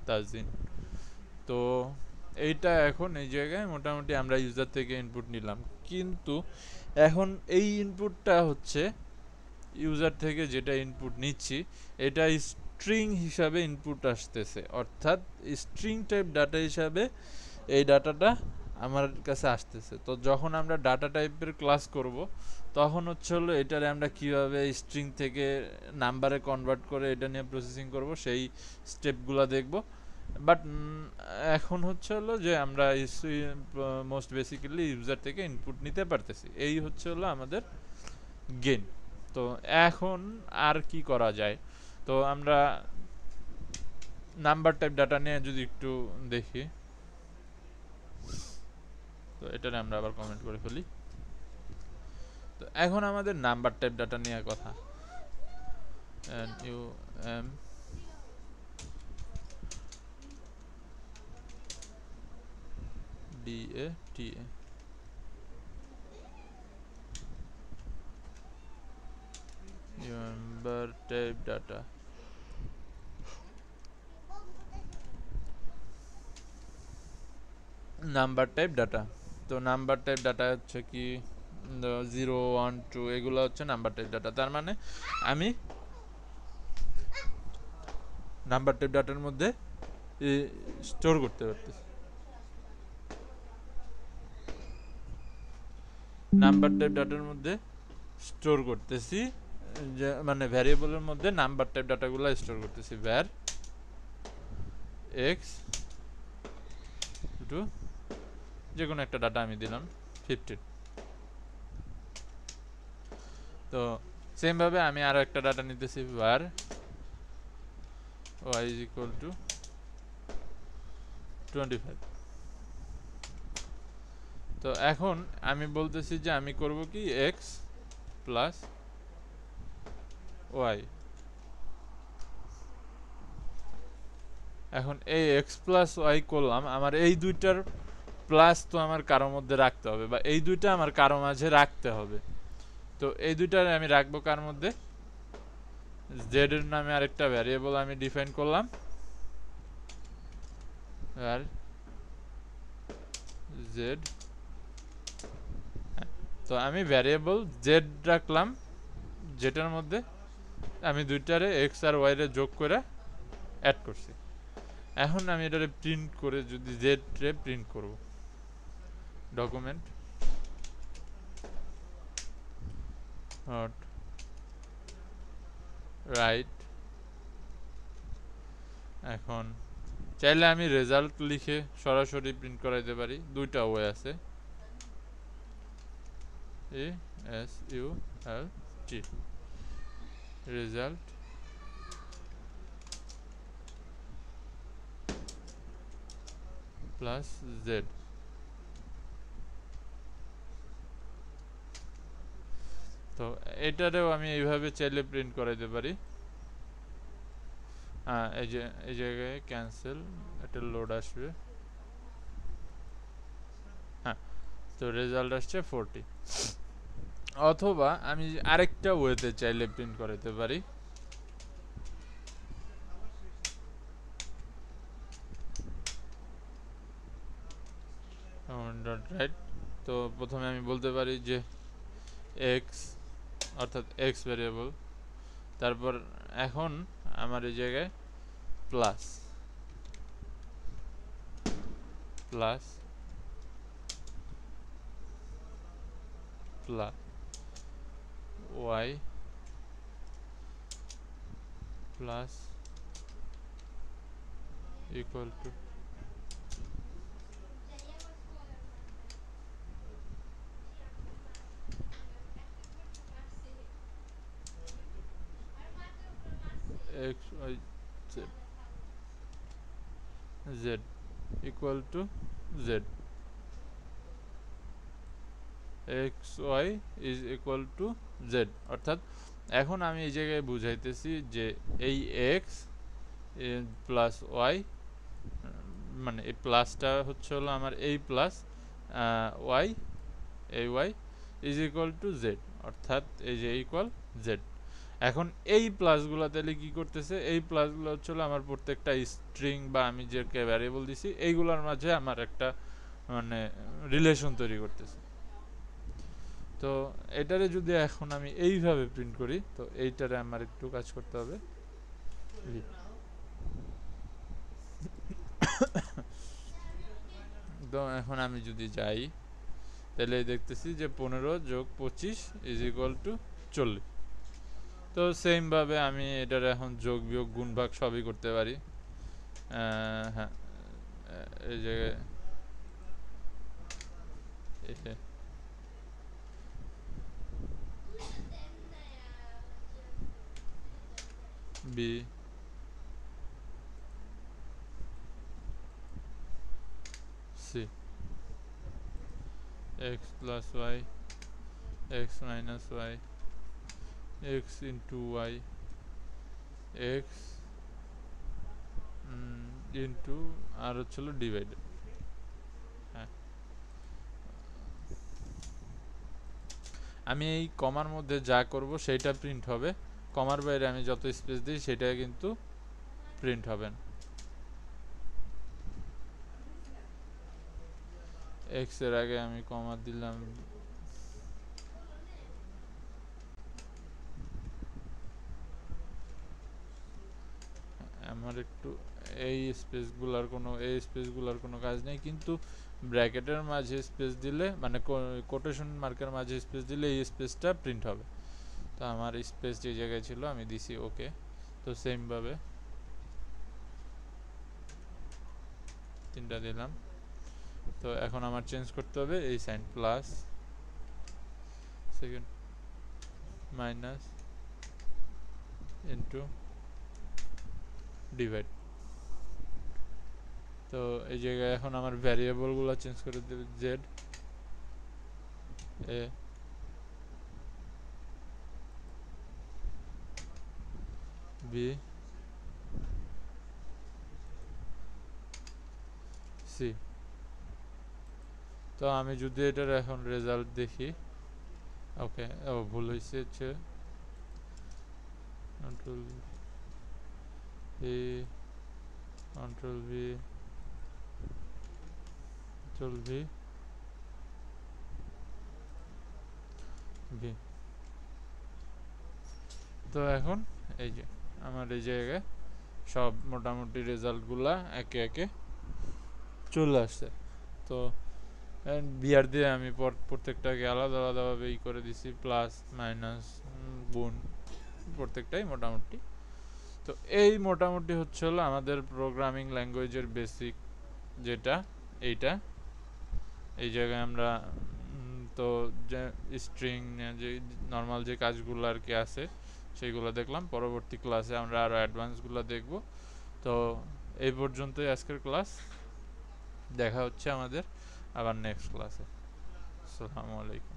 তাজিন। তো এইটা এখন এই জায়গায় মোটামুটি আমরা ইউজার থেকে ইনপুট নিলাম, কিন্তু এখন এই ইনপুটটা হচ্ছে ইউজার থেকে যেটা ইনপুট নিচ্ছি এটা স্ট্রিং হিসাবে ইনপুট আসতেছে, অর্থাৎ স্ট্রিং টাইপ ডাটা হিসাবে এই ডাটাটা আমার কাছে আসতেছে। তো যখন আমরা ডাটা টাইপের ক্লাস করব তখন হচ্ছে হলো এটারে আমরা কিভাবে স্ট্রিং থেকে নাম্বারে কনভার্ট করে এটা নিয়ে প্রসেসিং করব সেই স্টেপগুলো দেখব। বাট এখন হচ্ছে হলো যে আমরা মোস্ট বেসিক্যালি ইউজার থেকে ইনপুট নিতে পারতেছি, এই হচ্ছে হলো আমাদের গেইন। তো এখন আর কি করা যায়, তো আমরা নাম্বার টাইপ ডাটা নিয়ে যদি একটু দেখি, তো এটা আমরা আবার কমেন্ট করে ফেলি। তো এখন আমাদের নাম্বার টাইপ ডাটা নিয়ে কথা, NUM DATA, number type data. Number type data, তো নাম্বার টাইপ ডাটা হচ্ছে কি 0 1 2 এগুলো হচ্ছে নাম্বার টাইপ ডাটা। তার মানে আমি নাম্বার টাইপ ডাটার মধ্যে স্টোর করতে পারতেছি, নাম্বার টাইপ ডাটার মধ্যে স্টোর করতেছি, যে মানে ভ্যারিয়েবলের মধ্যে নাম্বার টাইপ ডাটাগুলো স্টোর করতেছি, var x টু যে কোনো একটা ডাটা আমি দিলাম 15। তো সেম ভাবে আমি আরো একটা ডাটা নিতেছি, var y is equal to 25। তো এখন আমি বলতেছি যে আমি করব কি x প্লাস y, এখন এই x প্লাস y করলাম, আমার এই দুইটার প্লাস তো আমার কারোর মধ্যে রাখতে হবে, বা এই দুইটা আমার কারো মাঝে রাখতে হবে। তো এই দুইটার আমি রাখবো কার মধ্যে, z এর নামে আরেকটা ভ্যারিয়েবল আমি ডিফাইন করলাম, আর z, তো আমি ভ্যারিয়েবল z রাখলাম যেটার মধ্যে আমি দুইটারে x আর y রে যোগ করে অ্যাড করছি। এখন আমি এটারে প্রিন্ট করে যদি z রে প্রিন্ট করব, ডকুমেন্ট ডট রাইট, এখন চাইলে আমি রেজাল্ট লিখে সরাসরি প্রিন্ট করাইতে পারি, দুইটা ওয়ে আছে, ASULT রেজাল্ট প্লাস z। তো এটারেও আমি এইভাবে চাইলে প্রিন্ট করাইতে পারি। হ্যাঁ, এই জায়গায় ক্যান্সেল, এটা লোড আসবে। হ্যাঁ, তো রেজাল্ট আসছে 40। অথবা আমি আরেকটা ওয়েতে চাইলে প্রিন্ট করাইতে পারি। Dot right. তো প্রথমে আমি বলতে পারি যে এক্স, অর্থাৎ এক্স ভ্যারিয়েবল, তারপর এখন আমার এই জায়গায় plus plus plus Y plus equal to X Y Z equal to Z, X Y is equal to Z. অর্থাৎ এখন আমি এই জায়গায় বুঝাইতেছি যে এই এক্স প্লাস ওয়াই, মানে এই প্লাসটা হচ্ছে হলো আমার এই প্লাস ওয়াই, এই Y is equal to Z, অর্থাৎ এই যে ইকুয়াল জেড। এখন এই প্লাসগুলো তাহলে কি করতেছে, এই প্লাসগুলো হচ্ছে আমার প্রত্যেকটা স্ট্রিং বা আমি যে ভ্যারিয়েবল দিছি এইগুলোর মাঝে আমার একটা মানে রিলেশন তৈরি করতেছে। তো এটারে যদি এখন আমি এইভাবে প্রিন্ট করি, তো এইটারে আমার একটু কাজ করতে হবে। তো এখন আমি যদি যাই তাহলে দেখতেছি যে 15 যোগ 25 ইজ ইকুয়াল টু 40। তো সেমভাবে আমি এটার এখন যোগ বিয়োগ গুণ ভাগ সবই করতে পারি। হ্যাঁ, এই জায়গায় B C x plus y, x minus y, x into y, x into আর হচ্ছিল ডিভাইডেড। হ্যাঁ, আমি এই কমার মধ্যে যা করব সেইটা প্রিন্ট হবে, কমার বাইরে আমি যত স্পেস দিই সেটা কিন্তু প্রিন্ট হবে না। এক্স এর আগে আমি কমা দিলাম, আমার একটু এই স্পেসগুলোর কোনো কাজ নেই, কিন্তু ব্র্যাকেটের মাঝে স্পেস দিলে মানে কোটেশন মার্কের মাঝে স্পেস দিলে এই স্পেসটা প্রিন্ট হবে। তো আমার স্পেস যে জায়গায় ছিল আমি দিছি ওকে। তো সেমভাবে তিনটা দিলাম। তো এখন আমার চেঞ্জ করতে হবে এই sign, plus second minus into divide. তো এই জায়গায় এখন আমার ভ্যারিয়েবলগুলো চেঞ্জ করে দেবে, জেড এ বি সি। তো আমি যদি এটার এখন রেজাল্ট দেখি, ওকে, ও ভুল হয়েছে, হচ্ছে control A, control V, control V V. তো এখন এই যে আমার এই জায়গায় সব মোটামুটি রেজাল্টগুলা একে একে চলে আসছে। তো বিআর দিয়ে আমি প্রত্যেকটাকে আলাদা আলাদাভাবে ই করে দিছি, প্লাস মাইনাস গুণ প্রত্যেকটাই মোটামুটি। তো এই মোটামুটি হচ্ছে হলো আমাদের প্রোগ্রামিং ল্যাঙ্গুয়েজের বেসিক যেটা এইটা। এই জায়গায় আমরা তো যে স্ট্রিং যে নর্মাল যে কাজগুলো আর কি আছে সেইগুলো দেখলাম। পরবর্তী ক্লাসে আমরা আরও অ্যাডভান্সগুলো দেখব। তো এই পর্যন্তই আজকের ক্লাস, দেখা হচ্ছে আমাদের আবার নেক্সট ক্লাসে। আসসালামু আলাইকুম।